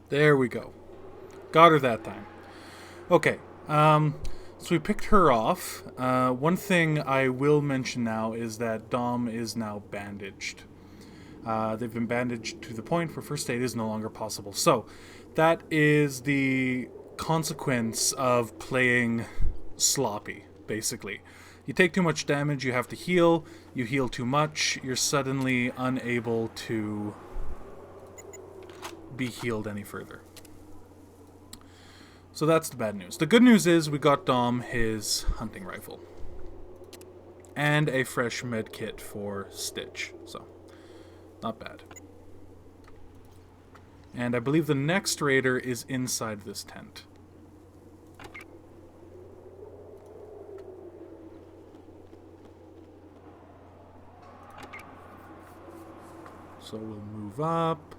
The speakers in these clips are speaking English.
There we go. Got her that time. Okay. So we picked her off. One thing I will mention now is that Dom is now bandaged. They've been bandaged to the point where first aid is no longer possible. So that is the consequence of playing sloppy, basically. You take too much damage, you have to heal. You heal too much, you're suddenly unable to be healed any further. So that's the bad news. The good news is we got Dom his hunting rifle. And a fresh med kit for Stitch. So, not bad. And I believe the next raider is inside this tent. So we'll move up.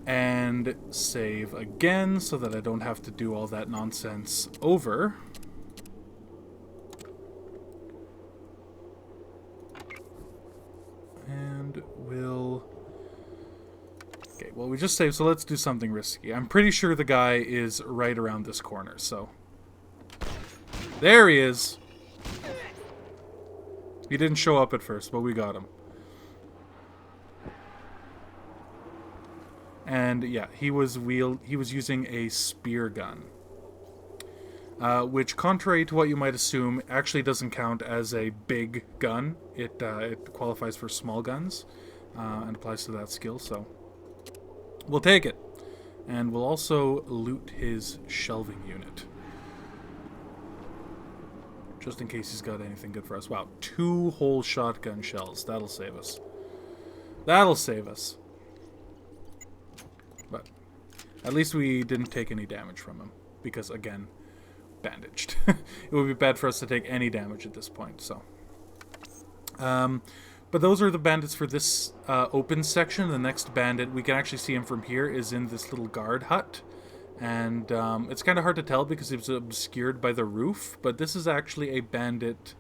And save again so that I don't have to do all that nonsense over. And we'll... Okay, well, we just saved, so let's do something risky. I'm pretty sure the guy is right around this corner, so... There he is! He didn't show up at first, but we got him. And yeah, he was using a spear gun, which, contrary to what you might assume, actually doesn't count as a big gun. It qualifies for small guns and applies to that skill. So we'll take it, and we'll also loot his shelving unit, just in case he's got anything good for us. Wow, 2 whole shotgun shells. That'll save us. That'll save us. But at least we didn't take any damage from him. Because, again, bandaged. It would be bad for us to take any damage at this point. So, but those are the bandits for this open section. The next bandit, we can actually see him from here, is in this little guard hut. And it's kind of hard to tell because it's obscured by the roof. But this is actually a bandit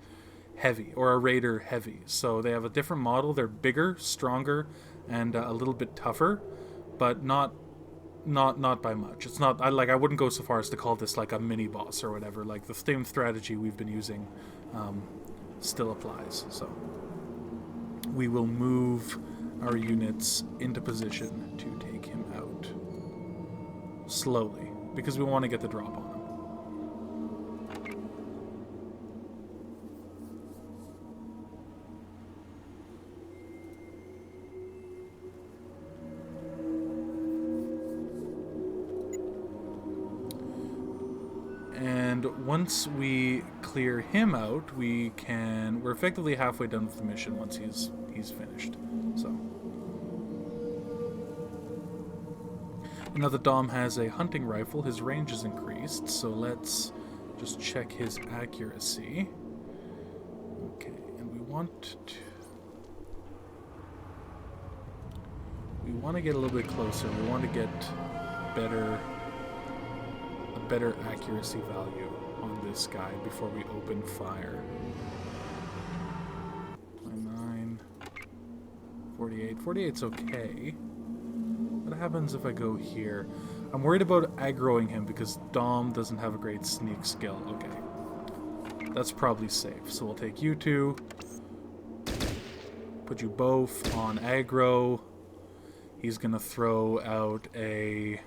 heavy, or a raider heavy. So they have a different model. They're bigger, stronger, and a little bit tougher. But not by much. It's not, I wouldn't go so far as to call this like a mini boss or whatever. Like, the same strategy we've been using still applies. So we will move our units into position to take him out slowly because we want to get the drop on him. And once we clear him out, we're effectively halfway done with the mission once he's finished. So now that Dom has a hunting rifle, his range is increased, so let's just check his accuracy. Okay, and we want to get a little bit closer. We want to get a better accuracy value on this guy before we open fire. 29, 48. 48's okay. What happens if I go here? I'm worried about aggroing him because Dom doesn't have a great sneak skill. Okay. That's probably safe. So we'll take you two. Put you both on aggro. He's gonna throw out a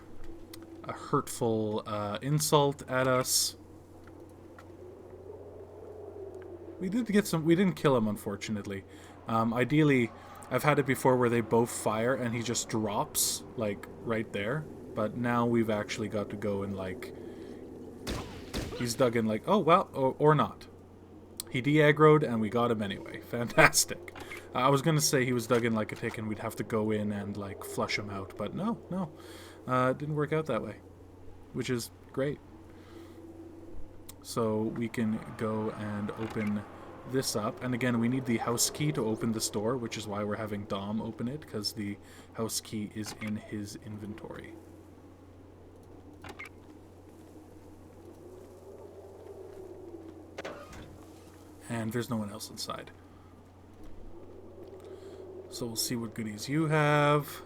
hurtful insult at us. We didn't kill him, unfortunately. Ideally, I've had it before where they both fire and he just drops, like, right there. But now we've actually got to go and, like... He's dug in, like, oh, well, or not. He de-aggroed and we got him anyway. Fantastic. I was going to say he was dug in like a tick and we'd have to go in and, like, flush him out. But no. It didn't work out that way. Which is great. So we can go and open this up. And again, we need the house key to open this door, which is why we're having Dom open it, because the house key is in his inventory. And there's no one else inside. So we'll see what goodies you have.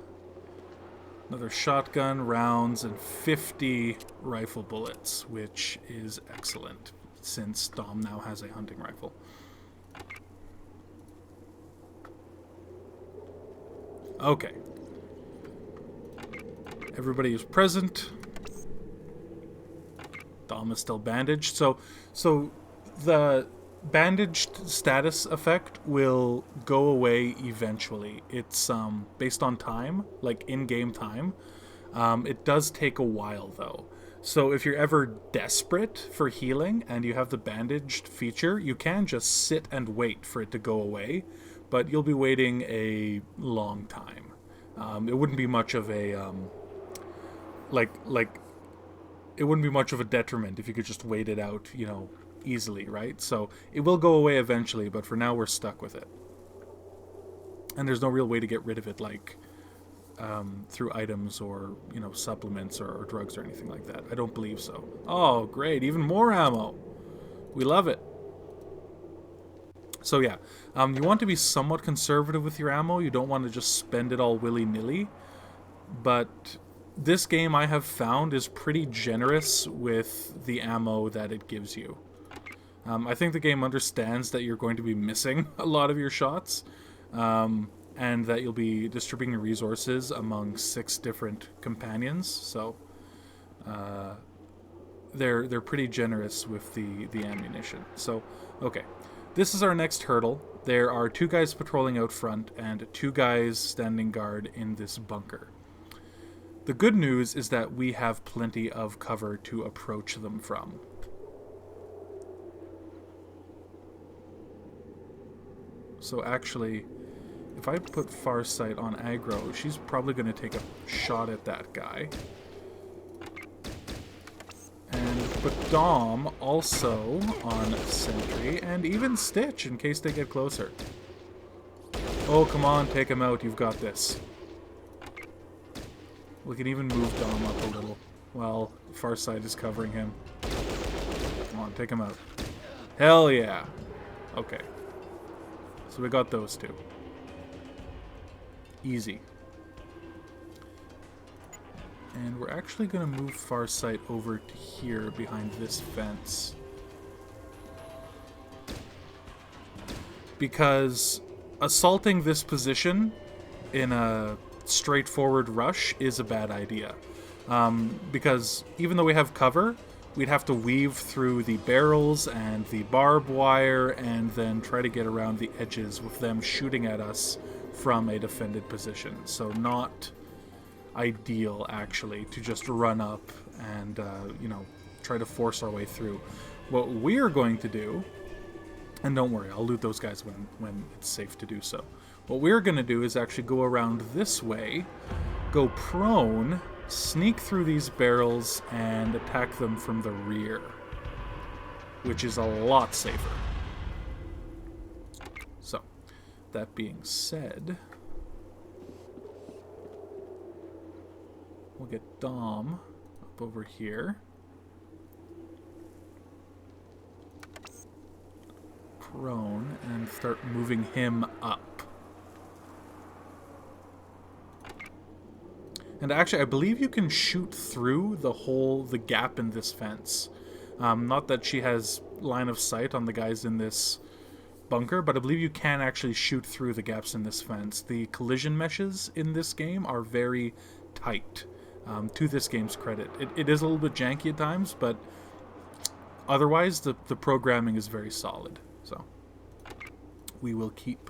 Another shotgun, rounds, and 50 rifle bullets, which is excellent, since Dom now has a hunting rifle. Okay. Everybody is present. Dom is still bandaged. So the bandaged status effect will go away eventually. It's based on time, like in-game time. It does take a while, though. So if you're ever desperate for healing and you have the bandaged feature, you can just sit and wait for it to go away, but you'll be waiting a long time. It wouldn't be much of a it wouldn't be much of a detriment if you could just wait it out, easily, right? So it will go away eventually, but for now we're stuck with it. And there's no real way to get rid of it, like through items or, supplements or drugs or anything like that. I don't believe so. Oh, great. Even more ammo. We love it. So yeah, you want to be somewhat conservative with your ammo. You don't want to just spend it all willy-nilly. But this game, I have found, is pretty generous with the ammo that it gives you. I think the game understands that you're going to be missing a lot of your shots, and that you'll be distributing resources among 6 different companions. So they're pretty generous with the ammunition. So okay, this is our next hurdle. There are 2 guys patrolling out front and 2 guys standing guard in this bunker. The good news is that we have plenty of cover to approach them from. So actually, if I put Farsight on aggro, she's probably going to take a shot at that guy. And put Dom also on sentry, and even Stitch in case they get closer. Oh, come on, take him out. You've got this. We can even move Dom up a little while Farsight is covering him. Come on, take him out. Hell yeah. Okay. So we got those 2. Easy. And we're actually going to move Farsight over to here behind this fence. Because assaulting this position in a straightforward rush is a bad idea. Because even though we have cover, we'd have to weave through the barrels and the barbed wire and then try to get around the edges with them shooting at us from a defended position. So not ideal, actually, to just run up and, try to force our way through. What we're going to do, and don't worry, I'll loot those guys when it's safe to do so. What we're going to do is actually go around this way, go prone, sneak through these barrels, and attack them from the rear, which is a lot safer. So, that being said, we'll get Dom up over here. Prone, and start moving him up. And actually, I believe you can shoot through the gap in this fence. Not that she has line of sight on the guys in this bunker, but I believe you can actually shoot through the gaps in this fence. The collision meshes in this game are very tight, to this game's credit. It is a little bit janky at times, but otherwise, the programming is very solid. So we will keep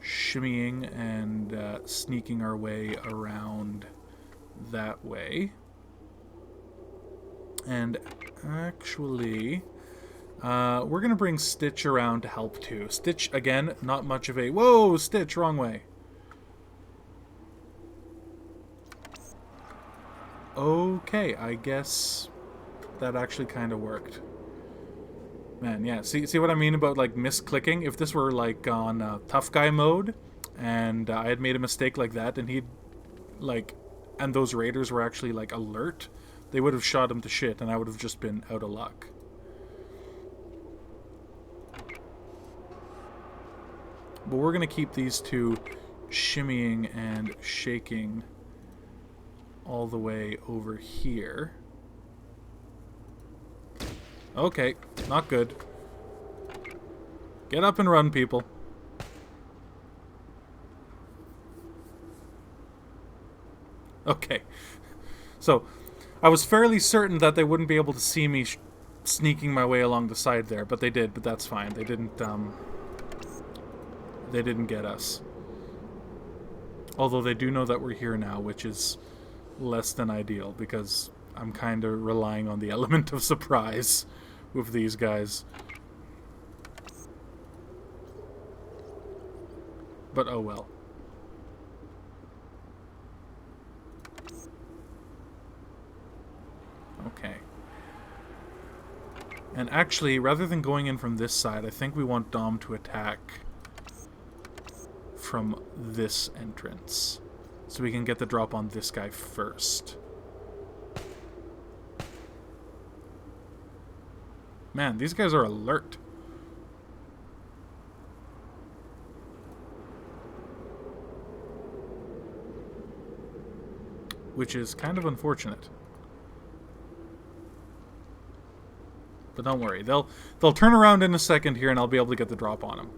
shimmying and sneaking our way around that way. And actually, we're going to bring Stitch around to help too. Stitch, again, not much of a... Whoa, Stitch, wrong way. Okay, I guess that actually kind of worked. Man, yeah, see what I mean about, like, misclicking? If this were, like, on tough guy mode, and I had made a mistake like that, and he'd, like... and those raiders were actually, like, alert, they would have shot him to shit, and I would have just been out of luck. But we're going to keep these 2 shimmying and shaking all the way over here. Okay, not good. Get up and run, people. Okay. So, I was fairly certain that they wouldn't be able to see me sneaking my way along the side there, but they did, but that's fine. They didn't get us. Although they do know that we're here now, which is less than ideal, because I'm kind of relying on the element of surprise with these guys. But oh well. Okay. And actually, rather than going in from this side, I think we want Dom to attack from this entrance. So we can get the drop on this guy first. Man, these guys are alert. Which is kind of unfortunate. But don't worry, they'll turn around in a second here and I'll be able to get the drop on them.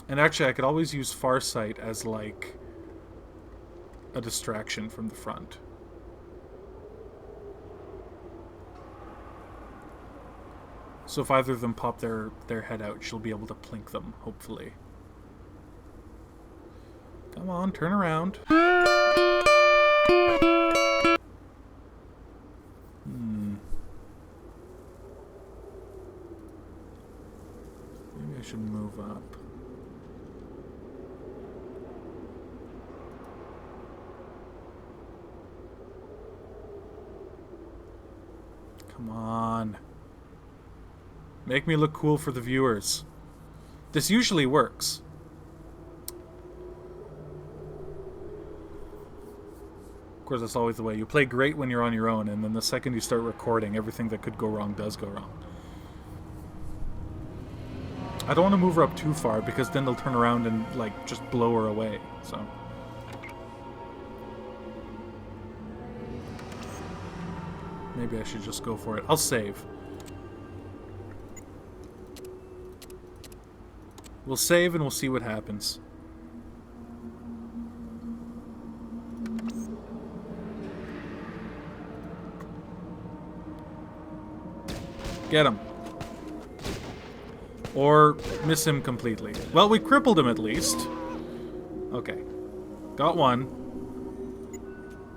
And actually, I could always use Farsight as, like, a distraction from the front. So if either of them pop their head out, she'll be able to plink them, hopefully. Come on, turn around. Maybe I should move up. Come on. Make me look cool for the viewers. This usually works. Of course, that's always the way. You play great when you're on your own, and then the second you start recording, everything that could go wrong does go wrong. I don't want to move her up too far, because then they'll turn around and, like, just blow her away, so... Maybe I should just go for it. I'll save. We'll save and we'll see what happens. Get him. Or miss him completely. Well, we crippled him at least. Okay. Got one.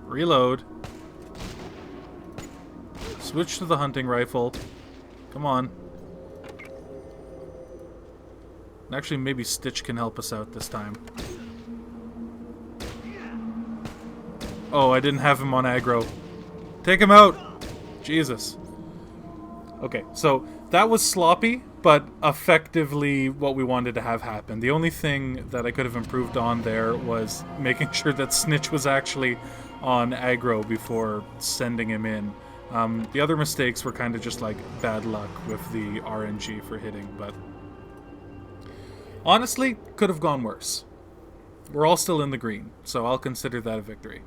Reload. Switch to the hunting rifle. Come on. Actually, maybe Stitch can help us out this time. Oh, I didn't have him on aggro. Take him out! Jesus. Okay, so that was sloppy, but effectively what we wanted to have happen. The only thing that I could have improved on there was making sure that Snitch was actually on aggro before sending him in. The other mistakes were kind of just like bad luck with the RNG for hitting, but honestly, could have gone worse. We're all still in the green, so I'll consider that a victory.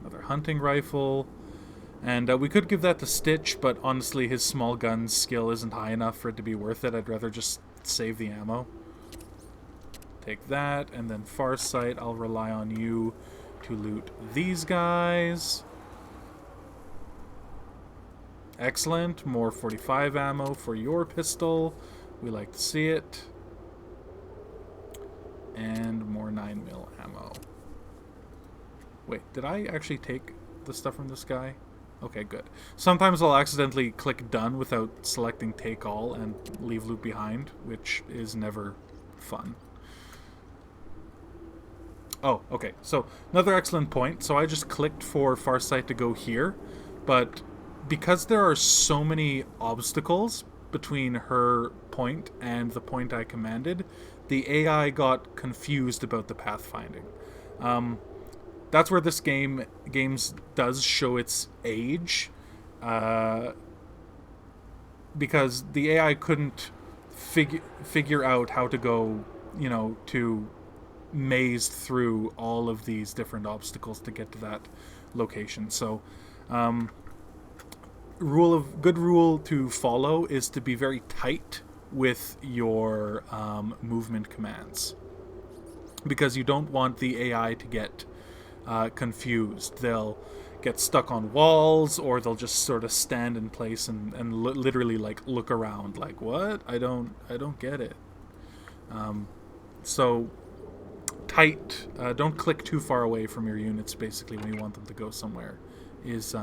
Another hunting rifle. And we could give that to Stitch, but honestly his small gun skill isn't high enough for it to be worth it. I'd rather just save the ammo. Take that, and then Farsight, I'll rely on you to loot these guys. Excellent. More 45 ammo for your pistol. We like to see it. And more 9mm ammo. Wait, did I actually take the stuff from this guy? Okay, good. Sometimes I'll accidentally click done without selecting take all and leave loot behind, which is never fun. Oh, okay. So, another excellent point. So I just clicked for Farsight to go here, but because there are so many obstacles between her point and the point I commanded, the AI got confused about the pathfinding. That's where this game does show its age, because the AI couldn't figure out how to go, you know, to mazed through all of these different obstacles to get to that location. So, good rule to follow is to be very tight with your movement commands, because you don't want the AI to get confused. They'll get stuck on walls, or they'll just sort of stand in place and literally like look around like, what? I don't get it. So tight, don't click too far away from your units basically when you want them to go somewhere is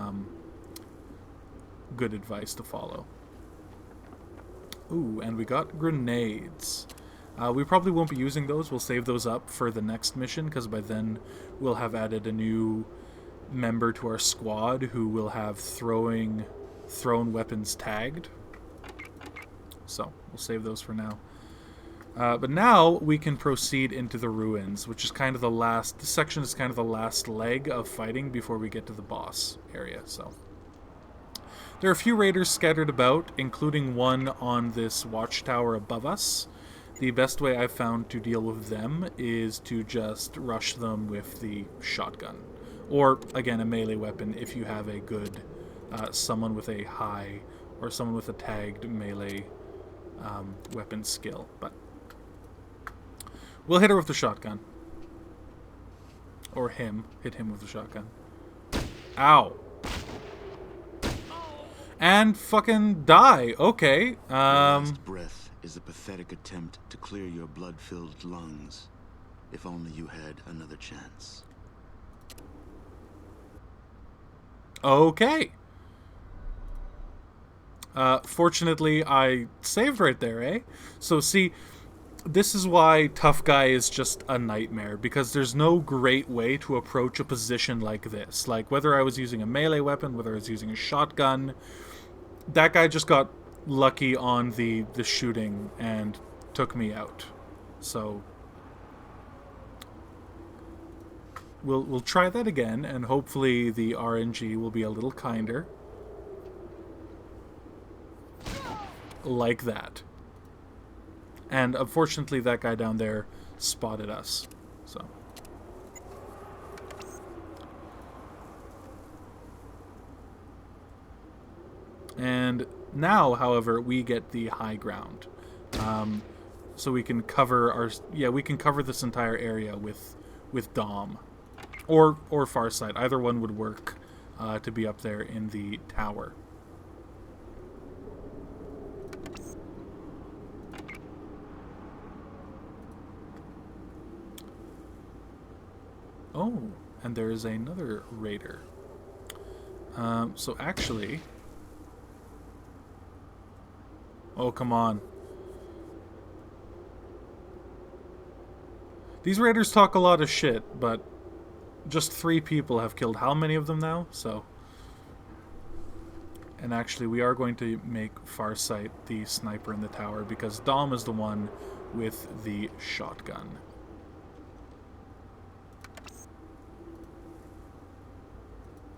good advice to follow. Ooh, and we got grenades. We probably won't be using those. We'll save those up for the next mission, because by then we'll have added a new member to our squad who will have thrown weapons tagged. So we'll save those for now. But now we can proceed into the ruins, which is kind of the last... This section is kind of the last leg of fighting before we get to the boss area, so... There are a few raiders scattered about, including one on this watchtower above us. The best way I've found to deal with them is to just rush them with the shotgun. Or, again, a melee weapon if you have a good someone with a high or someone with a tagged melee weapon skill. But we'll hit her with the shotgun. Or him. Hit him with the shotgun. Ow. And fucking die. Okay. Last breath is a pathetic attempt to clear your blood-filled lungs. If only you had another chance. Okay. Fortunately, I saved right there, eh? So, see, this is why Tough Guy is just a nightmare, because there's no great way to approach a position like this. Like, whether I was using a melee weapon, whether I was using a shotgun, that guy just got lucky on the shooting and took me out. So we'll try that again, and hopefully the RNG will be a little kinder. Like that. And unfortunately that guy down there spotted us. So and now, however, we get the high ground, so we can cover we can cover this entire area with Dom, or Farsight. Either one would work to be up there in the tower. Oh, and there is another raider. So actually. Oh, come on. These raiders talk a lot of shit, but just 3 people have killed how many of them now? So, and actually we are going to make Farsight the sniper in the tower, because Dom is the one with the shotgun.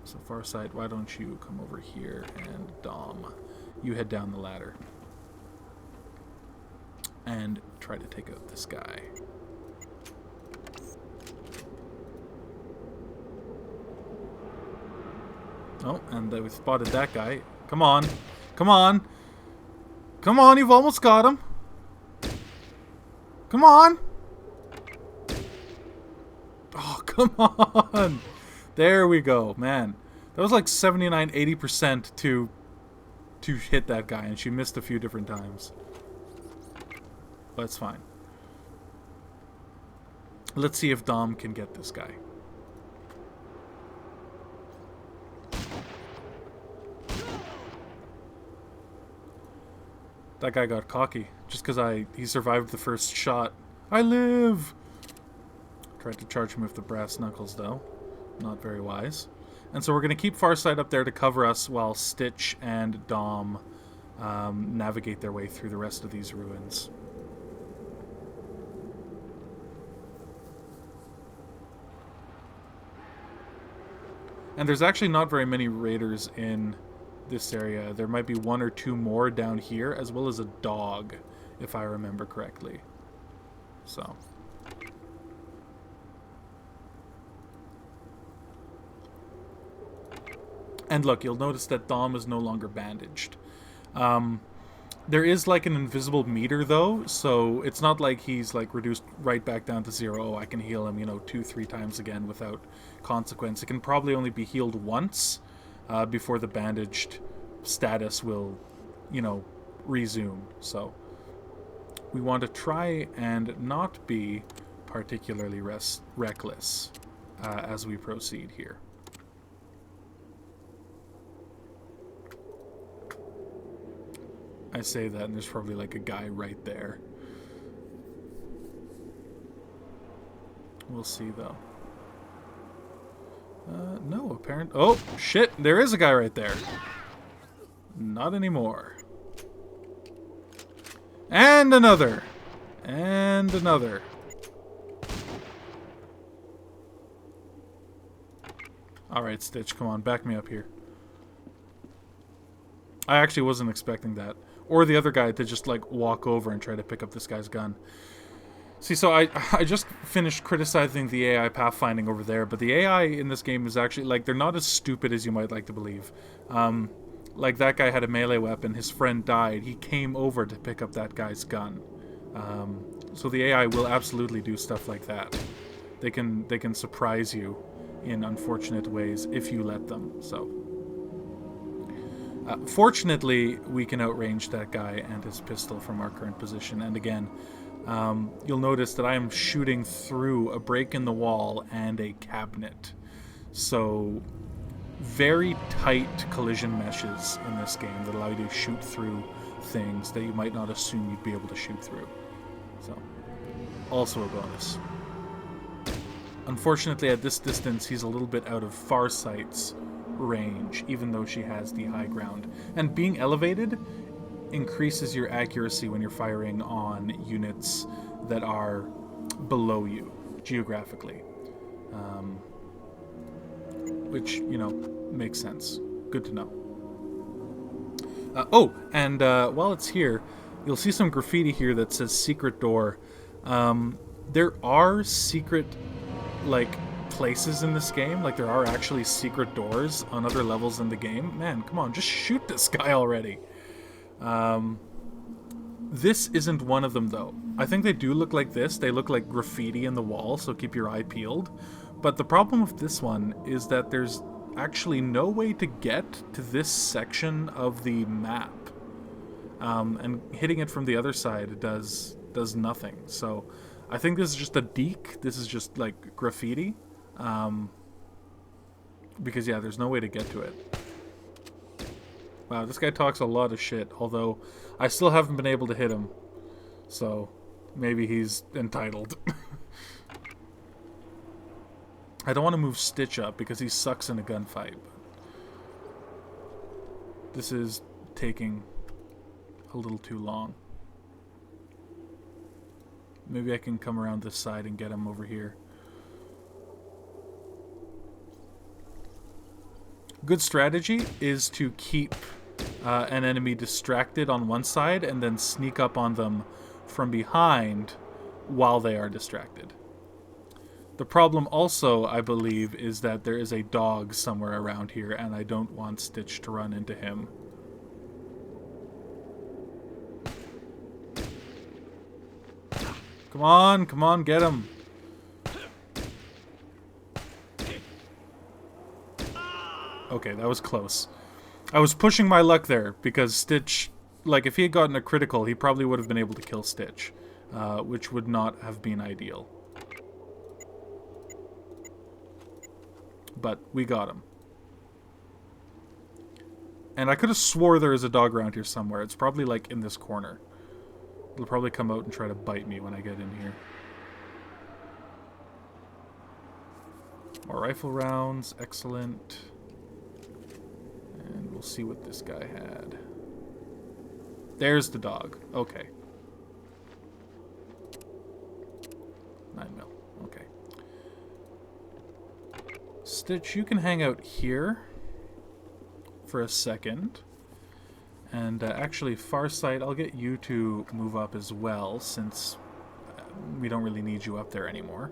So Farsight, why don't you come over here, and Dom, you head down the ladder. And try to take out this guy. Oh, and we spotted that guy. Come on. Come on. Come on, you've almost got him. Come on. Oh, come on. There we go, man. That was like 79-80% to hit that guy, and she missed a few different times. But it's fine. Let's see if Dom can get this guy. That guy got cocky just because he survived the first shot. I live! Tried to charge him with the brass knuckles, though. Not very wise. And so we're going to keep Farsight up there to cover us while Stitch and Dom navigate their way through the rest of these ruins. And there's actually not very many raiders in this area. There might be 1 or 2 more down here, as well as a dog, if I remember correctly. So. And look, you'll notice that Dom is no longer bandaged. There is like an invisible meter though, so it's not like he's like reduced right back down to 0. Oh, I can heal him, 2-3 times again without consequence. It can probably only be healed once before the bandaged status will, resume. So we want to try and not be particularly reckless as we proceed here. I say that, and there's probably like a guy right there. We'll see, though. No, apparent. Oh, shit! There is a guy right there. Not anymore. And another. And another. Alright, Stitch, come on, back me up here. I actually wasn't expecting that. Or the other guy to just, like, walk over and try to pick up this guy's gun. See, so I just finished criticizing the AI pathfinding over there, but the AI in this game is actually, like, they're not as stupid as you might like to believe. Like, that guy had a melee weapon, his friend died, he came over to pick up that guy's gun. So the AI will absolutely do stuff like that. They can surprise you in unfortunate ways if you let them, so... fortunately, we can outrange that guy and his pistol from our current position. And again, you'll notice that I am shooting through a break in the wall and a cabinet. So, very tight collision meshes in this game that allow you to shoot through things that you might not assume you'd be able to shoot through. So, also a bonus. Unfortunately, at this distance, he's a little bit out of Farsight's range, even though she has the high ground. And being elevated increases your accuracy when you're firing on units that are below you, geographically. Which, makes sense. Good to know. While it's here, you'll see some graffiti here that says secret door. There are secret, places in this game. Like, there are actually secret doors on other levels in the game. Man, come on, just shoot this guy already. This isn't one of them, though. I think they do look like this. They look like graffiti in the wall, so keep your eye peeled. But the problem with this one is that there's actually no way to get to this section of the map. And hitting it from the other side does nothing. So I think this is just a deek. This is just, graffiti. Because, yeah, there's no way to get to it. Wow, this guy talks a lot of shit, although I still haven't been able to hit him. So, maybe he's entitled. I don't want to move Stitch up because he sucks in a gunfight. This is taking a little too long. Maybe I can come around this side and get him over here. Good strategy is to keep an enemy distracted on one side and then sneak up on them from behind while they are distracted. The problem also, I believe, is that there is a dog somewhere around here and I don't want Stitch to run into him. Come on, get him. Okay, that was close. I was pushing my luck there, because Stitch, if he had gotten a critical, he probably would have been able to kill Stitch, which would not have been ideal. But we got him. And I could have swore there is a dog around here somewhere. It's probably, in this corner. It'll probably come out and try to bite me when I get in here. More rifle rounds, excellent. And we'll see what this guy had. There's the dog. Okay. 9mm. Okay. Stitch, you can hang out here for a second. And actually, Farsight, I'll get you to move up as well, since we don't really need you up there anymore.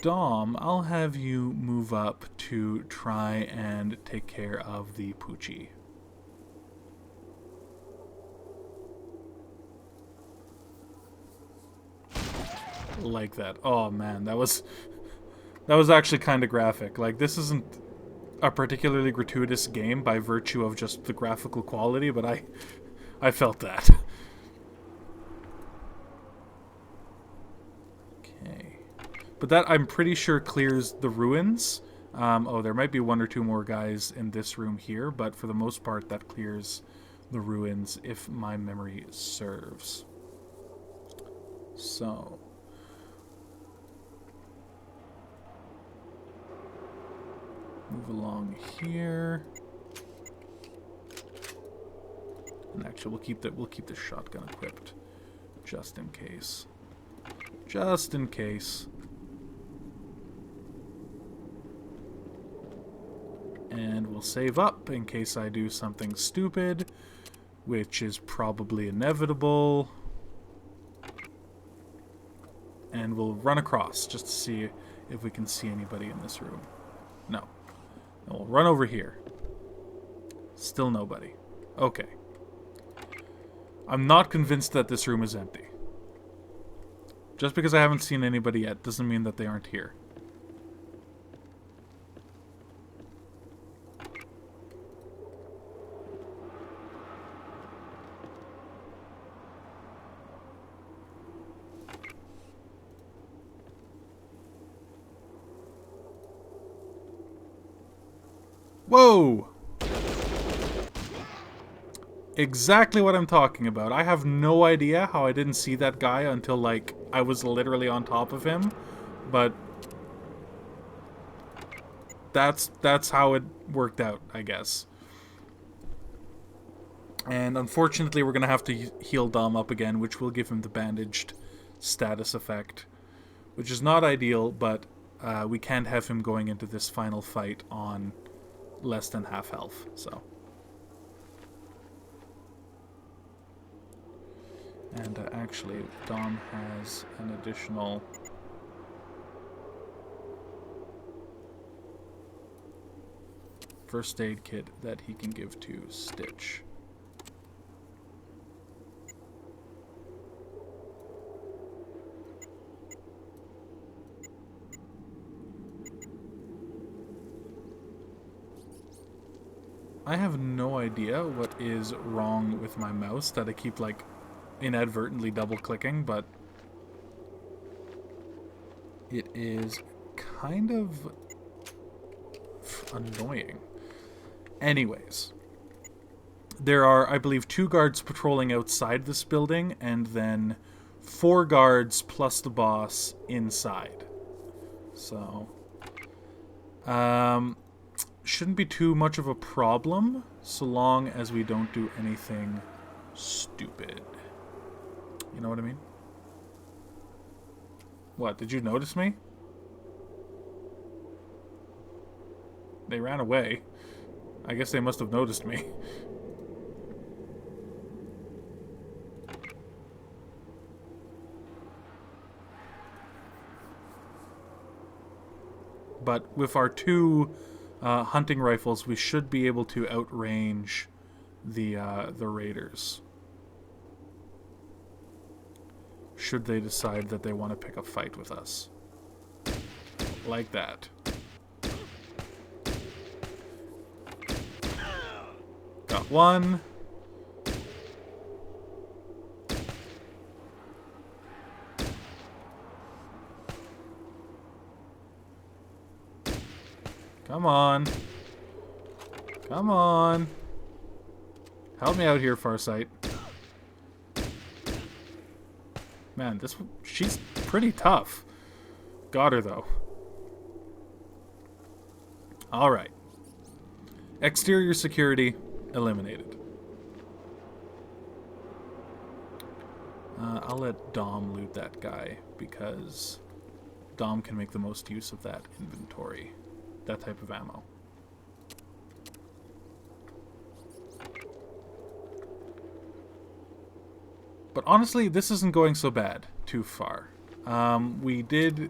Dom, I'll have you move up to try and take care of the Poochie. Like that. Oh man, that was actually kind of graphic. Like, this isn't a particularly gratuitous game by virtue of just the graphical quality, but I felt that. Okay. But that, I'm pretty sure, clears the ruins. Oh, there might be one or two more guys in this room here, but for the most part, that clears the ruins, if my memory serves. So... move along here. And actually, we'll keep the shotgun equipped, just in case. Just in case. And we'll save up in case I do something stupid, which is probably inevitable. And we'll run across just to see if we can see anybody in this room. No. And we'll run over here. Still nobody. Okay. I'm not convinced that this room is empty. Just because I haven't seen anybody yet doesn't mean that they aren't here. Whoa! Exactly what I'm talking about. I have no idea how I didn't see that guy until, like, I was literally on top of him. But that's how it worked out, I guess. And unfortunately, we're going to have to heal Dom up again, which will give him the bandaged status effect. Which is not ideal, but we can't have him going into this final fight on less than half health, so. And actually, Dom has an additional first aid kit that he can give to Stitch. I have no idea what is wrong with my mouse that I keep, like, inadvertently double-clicking, but it is kind of annoying. Anyways, there are, I believe, 2 guards patrolling outside this building, and then 4 guards plus the boss inside. So, shouldn't be too much of a problem, so long as we don't do anything stupid. You know what I mean? What, did you notice me? They ran away. I guess they must have noticed me. But with our 2 hunting rifles, we should be able to outrange the raiders. Should they decide that they want to pick a fight with us. Like that. Got one. Come on. Come on. Help me out here, Farsight. Man, she's pretty tough. Got her, though. Alright. Exterior security eliminated. I'll let Dom loot that guy, because Dom can make the most use of that inventory. That type of ammo. But honestly, this isn't going so bad too far. We did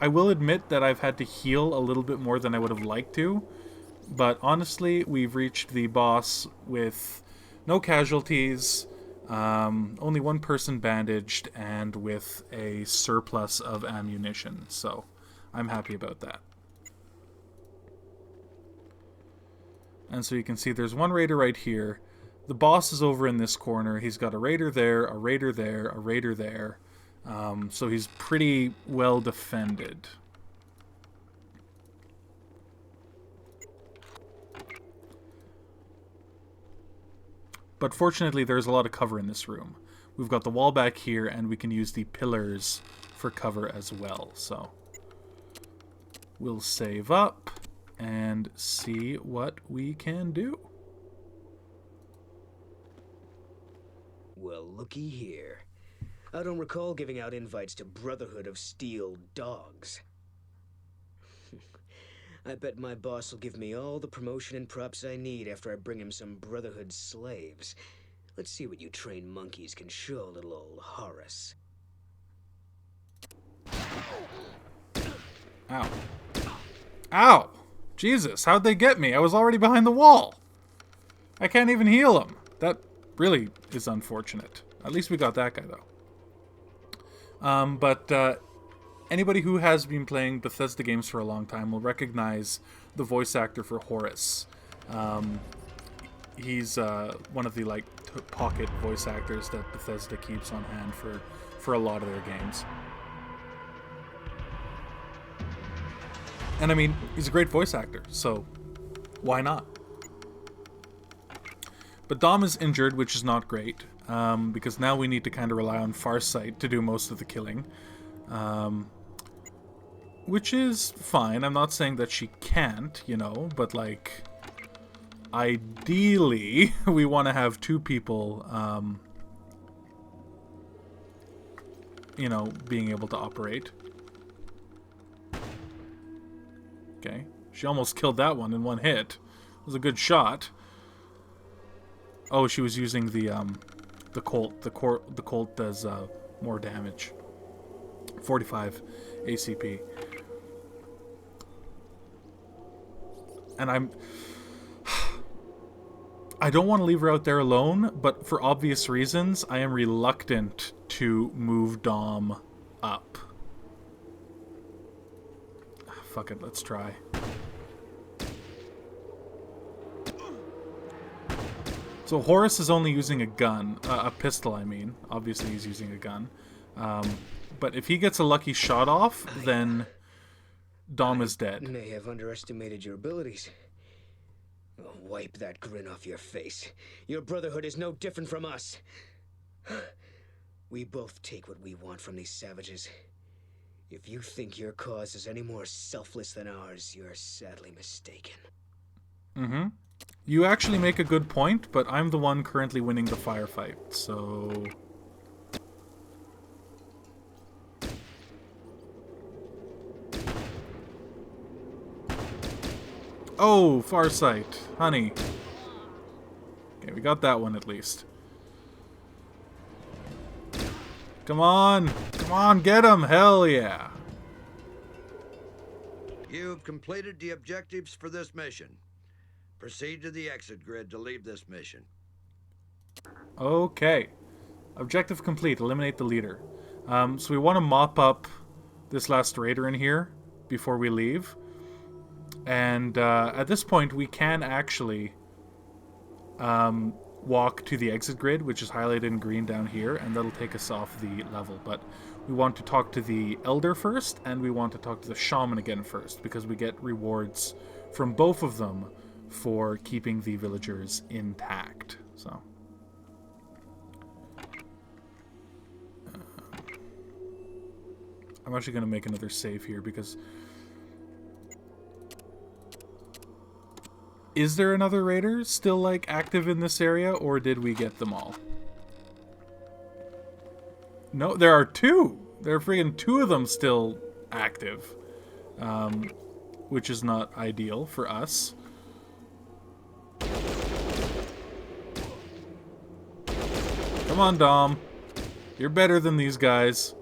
I will admit that I've had to heal a little bit more than I would have liked to. But honestly, we've reached the boss with no casualties, only one person bandaged, and with a surplus of ammunition. So I'm happy about that. And so you can see there's one raider right here. The boss is over in this corner. He's got a raider there, a raider there, a raider there. So he's pretty well defended. But fortunately, there's a lot of cover in this room. We've got the wall back here, and we can use the pillars for cover as well. So we'll save up and see what we can do. Well, looky here. I don't recall giving out invites to Brotherhood of Steel dogs. I bet my boss will give me all the promotion and props I need after I bring him some Brotherhood slaves. Let's see what you trained monkeys can show little old Horace. Ow. Ow! Jesus, how'd they get me? I was already behind the wall. I can't even heal him. That really is unfortunate. At least we got that guy, though. But anybody who has been playing Bethesda games for a long time will recognize the voice actor for Horace. He's one of the pocket voice actors that Bethesda keeps on hand for a lot of their games. And I mean, he's a great voice actor, so why not? But Dom is injured, which is not great, because now we need to kind of rely on Farsight to do most of the killing. Which is fine. I'm not saying that she can't, but ideally, we want to have two people, being able to operate. Okay. She almost killed that one in one hit. It was a good shot. Oh, she was using the Colt. The Colt does more damage. 45 ACP. And I don't want to leave her out there alone, but for obvious reasons, I am reluctant to move Dom up. Fuck it, let's try. So Horace is only using a gun, a pistol I mean. Obviously he's using a gun. But if he gets a lucky shot off, then Dom is dead. I may have underestimated your abilities. Oh, wipe that grin off your face. Your Brotherhood is no different from us. We both take what we want from these savages. If you think your cause is any more selfless than ours, you're sadly mistaken. Mm-hmm. You actually make a good point, but I'm the one currently winning the firefight, so... Oh, Farsight. Honey. Okay, we got that one at least. Come on! Come on, get him! Hell yeah! You've completed the objectives for this mission. Proceed to the exit grid to leave this mission. Okay. Objective complete. Eliminate the leader. So we want to mop up this last raider in here before we leave. And at this point, we can actually walk to the exit grid, which is highlighted in green down here, and that'll take us off the level. But we want to talk to the Elder first, and we want to talk to the Shaman again first, because we get rewards from both of them for keeping the villagers intact. So I'm actually going to make another save here, because is there another raider still active in this area, or did we get them all? No, there are two. There are friggin' two of them still active, which is not ideal for us. Come on, Dom. You're better than these guys.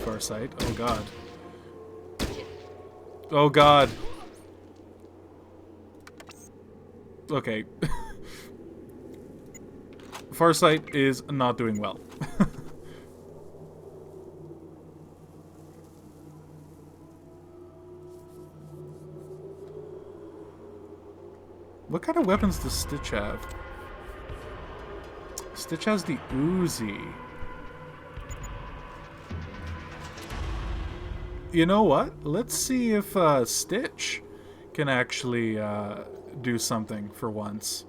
Farsight. Oh god. Oh god. Okay. Farsight is not doing well. What kind of weapons does Stitch have? Stitch has the Uzi. You know what? Let's see if Stitch can actually do something for once.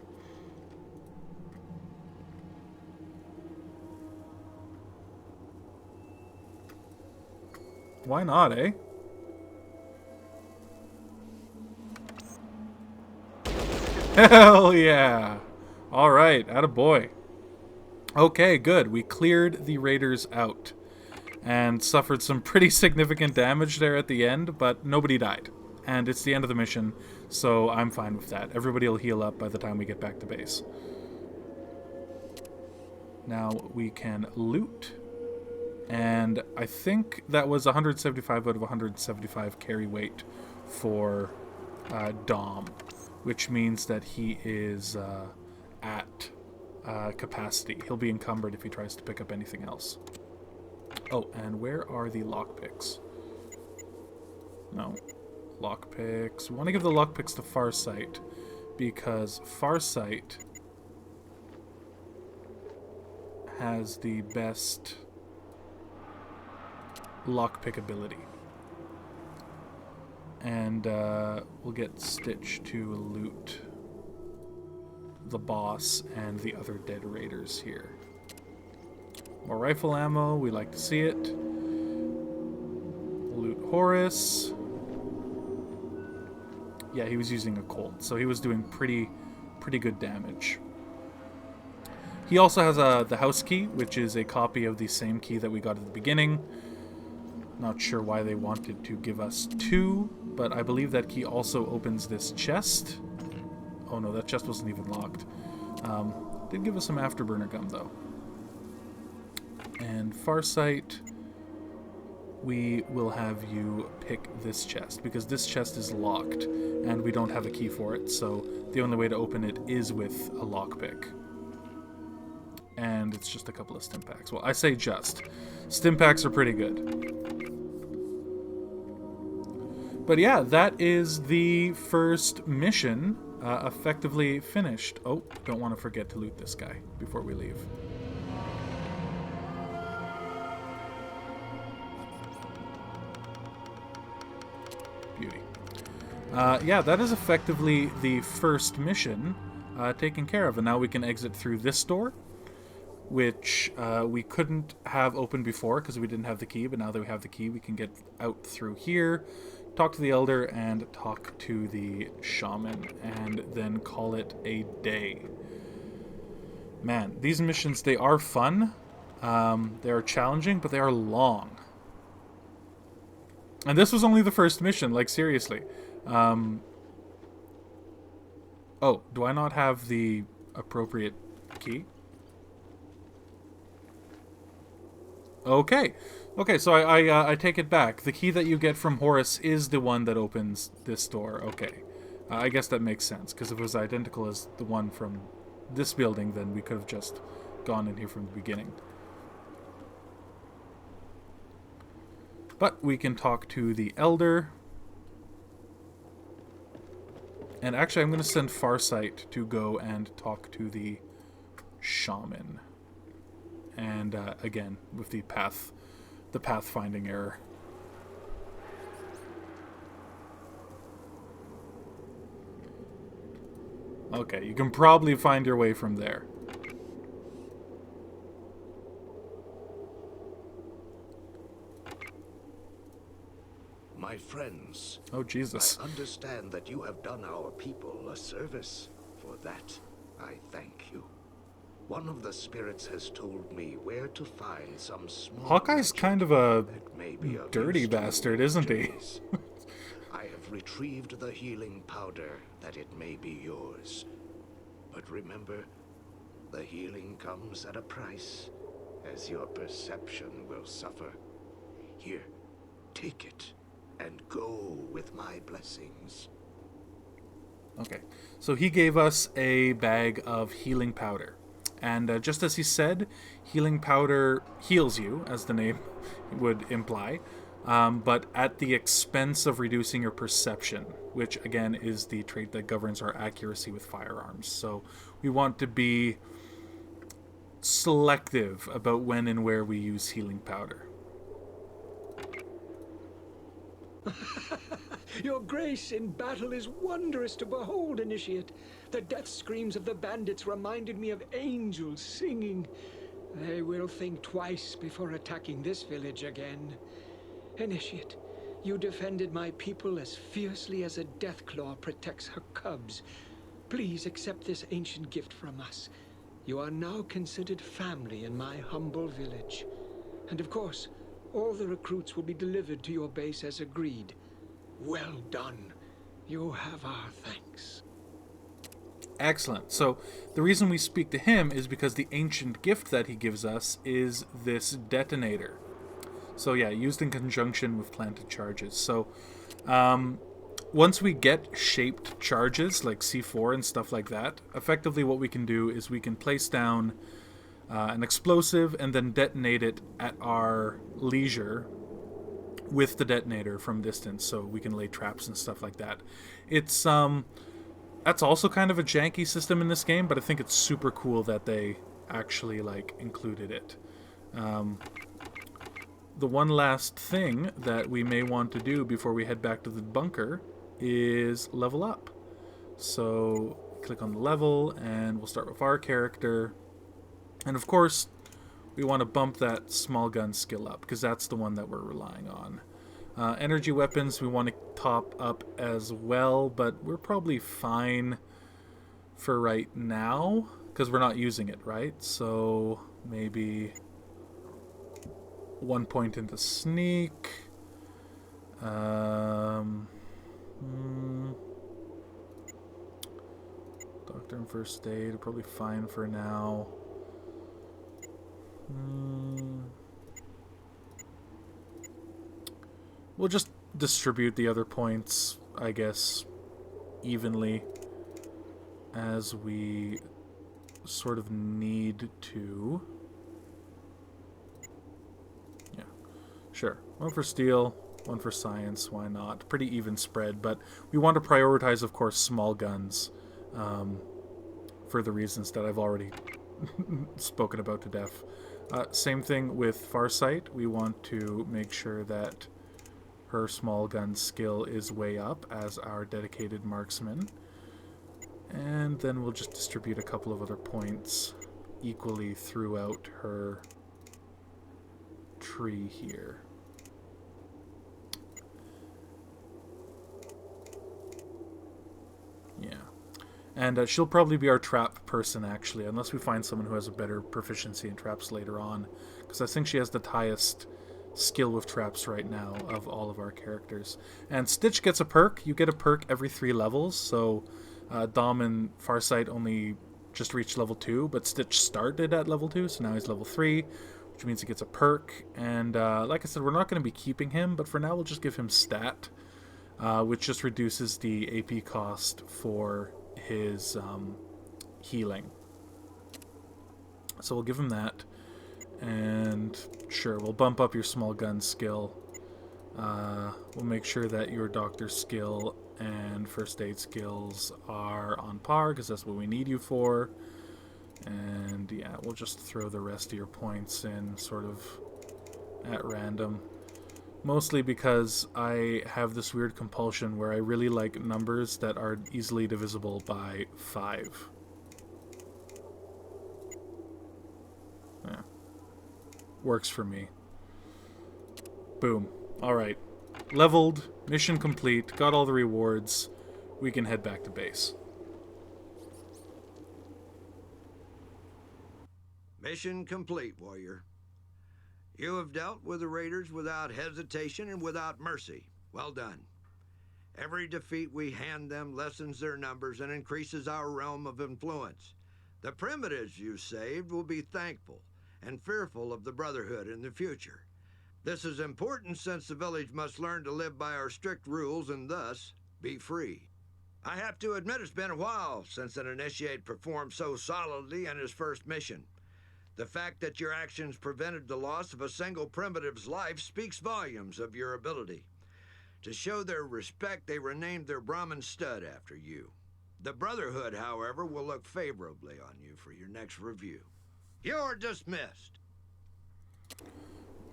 Why not, eh? Hell yeah! Alright, attaboy. Okay, good. We cleared the raiders out and suffered some pretty significant damage there at the end, but nobody died. And it's the end of the mission, so I'm fine with that. Everybody will heal up by the time we get back to base. Now we can loot. And I think that was 175 out of 175 carry weight for Dom, which means that he is at capacity. He'll be encumbered if he tries to pick up anything else. Oh, and where are the lockpicks? No. Lockpicks. We want to give the lockpicks to Farsight, because Farsight has the best lockpick ability. And we'll get Stitch to loot the boss and the other dead raiders here. More rifle ammo, we like to see it. Loot Horus. Yeah, he was using a Colt, so he was doing pretty good damage. He also has the house key, which is a copy of the same key that we got at the beginning. Not sure why they wanted to give us two, but I believe that key also opens this chest. Oh no, that chest wasn't even locked. Did give us some afterburner gum though. And Farsight, we will have you pick this chest, because this chest is locked and we don't have a key for it, so the only way to open it is with a lockpick. And it's just a couple of stim packs. Well, I say just. Stim packs are pretty good. But yeah, that is the first mission effectively finished. Oh, don't want to forget to loot this guy before we leave. Beauty. Yeah, that is effectively the first mission taken care of. And now we can exit through this door, which we couldn't have opened before because we didn't have the key. But now that we have the key, we can get out through here, talk to the Elder, and talk to the Shaman, and then call it a day. Man, these missions, they are fun. They are challenging, but they are long. And this was only the first mission, like seriously. Oh, do I not have the appropriate key? Okay. Okay, so I take it back. The key that you get from Horus is the one that opens this door. Okay. I guess that makes sense, because if it was identical as the one from this building, then we could have just gone in here from the beginning. But we can talk to the Elder. And actually, I'm going to send Farsight to go and talk to the Shaman. And again, with the pathfinding error. Okay, you can probably find your way from there. My friends. Oh, Jesus. I understand that you have done our people a service. For that, I thank you. One of the spirits has told me where to find some small... Hawkeye's kind of a dirty bastard, isn't he? I have retrieved the healing powder that it may be yours. But remember, the healing comes at a price, as your perception will suffer. Here, take it, and go with my blessings. Okay, so he gave us a bag of healing powder. And just as he said, healing powder heals you, as the name would imply, but at the expense of reducing your perception, which again is the trait that governs our accuracy with firearms. So we want to be selective about when and where we use healing powder. Your grace in battle is wondrous to behold, Initiate. The death screams of the bandits reminded me of angels singing. They will think twice before attacking this village again. Initiate, you defended my people as fiercely as a deathclaw protects her cubs. Please accept this ancient gift from us. You are now considered family in my humble village. And of course, all the recruits will be delivered to your base as agreed. Well done. You have our thanks. Excellent. So the reason we speak to him is because the ancient gift that he gives us is this detonator. So yeah, used in conjunction with planted charges. So once we get shaped charges like C4 and stuff like that, effectively what we can do is we can place down an explosive and then detonate it at our leisure with the detonator from distance, so we can lay traps and stuff like that. It's that's also kind of a janky system in this game, but I think it's super cool that they actually like included it. The one last thing that we may want to do before we head back to the bunker is level up. So click on the level and we'll start with our character. And of course, we want to bump that small gun skill up because that's the one that we're relying on. Energy weapons we want to top up as well, but we're probably fine for right now because we're not using it, right? So maybe 1 point into sneak. Doctor and first aid are probably fine for now. We'll just distribute the other points, I guess, evenly as we sort of need to. Yeah, sure. One for steel, one for science, why not? Pretty even spread, but we want to prioritize, of course, small guns for the reasons that I've already spoken about to death. Same thing with Farsight. We want to make sure that her small gun skill is way up as our dedicated marksman. And then we'll just distribute a couple of other points equally throughout her tree here. Yeah. And she'll probably be our trap person, actually, unless we find someone who has a better proficiency in traps later on. Because I think she has the highest skill with traps right now of all of our characters. And Stitch gets a perk. You get a perk every 3 levels. So Dom and Farsight only just reached level 2, but Stitch started at level 2, so now he's level 3, which means he gets a perk. And like I said, we're not going to be keeping him, but for now we'll just give him stat, which just reduces the AP cost for his healing. So we'll give him that. And sure, we'll bump up your small gun skill. We'll make sure that your doctor skill and first aid skills are on par, because that's what we need you for. And yeah, we'll just throw the rest of your points in sort of at random. Mostly because I have this weird compulsion where I really like numbers that are easily divisible by 5. Yeah. Works for me. Boom. Alright. Leveled, mission complete, got all the rewards. We can head back to base. Mission complete, warrior. You have dealt with the raiders without hesitation and without mercy. Well done. Every defeat we hand them lessens their numbers and increases our realm of influence. The primitives you saved will be thankful and fearful of the Brotherhood in the future. This is important since the village must learn to live by our strict rules and thus be free. I have to admit it's been a while since an initiate performed so solidly in his first mission. The fact that your actions prevented the loss of a single primitive's life speaks volumes of your ability. To show their respect, they renamed their Brahmin stud after you. The Brotherhood, however, will look favorably on you for your next review. You're dismissed.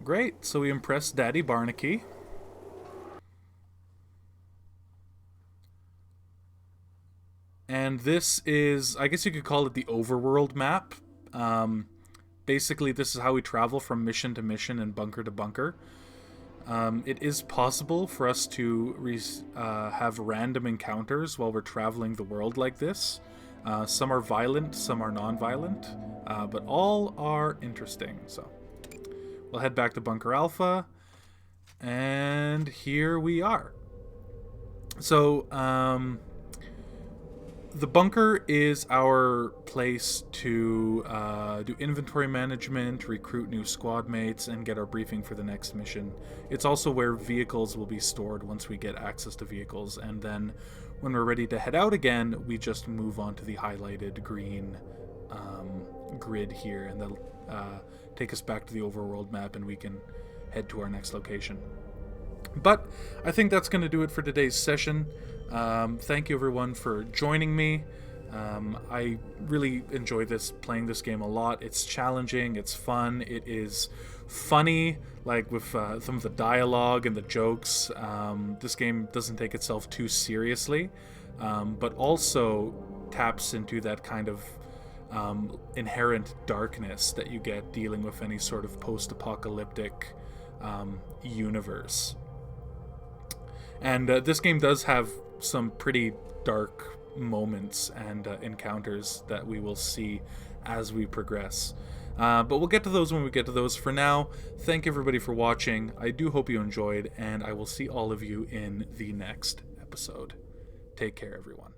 Great, so we impressed Daddy Barnaky. And this is, I guess you could call it the overworld map. Basically, this is how we travel from mission to mission and bunker to bunker. It is possible for us to have random encounters while we're traveling the world like this. Some are violent, some are non-violent, but all are interesting. So we'll head back to Bunker Alpha, and here we are. So, the bunker is our place to do inventory management, recruit new squad mates, and get our briefing for the next mission. It's also where vehicles will be stored once we get access to vehicles, and then when we're ready to head out again, we just move on to the highlighted green grid here, and that'll take us back to the overworld map, and we can head to our next location. But I think that's going to do it for today's session. Thank you everyone for joining me. I really enjoy playing this game a lot. It's challenging, it's fun, it is funny, like with some of the dialogue and the jokes. This game doesn't take itself too seriously, but also taps into that kind of inherent darkness that you get dealing with any sort of post-apocalyptic universe. And this game does have some pretty dark moments and encounters that we will see as we progress. But we'll get to those when we get to those. For now, thank everybody for watching. I do hope you enjoyed, and I will see all of you in the next episode. Take care, everyone.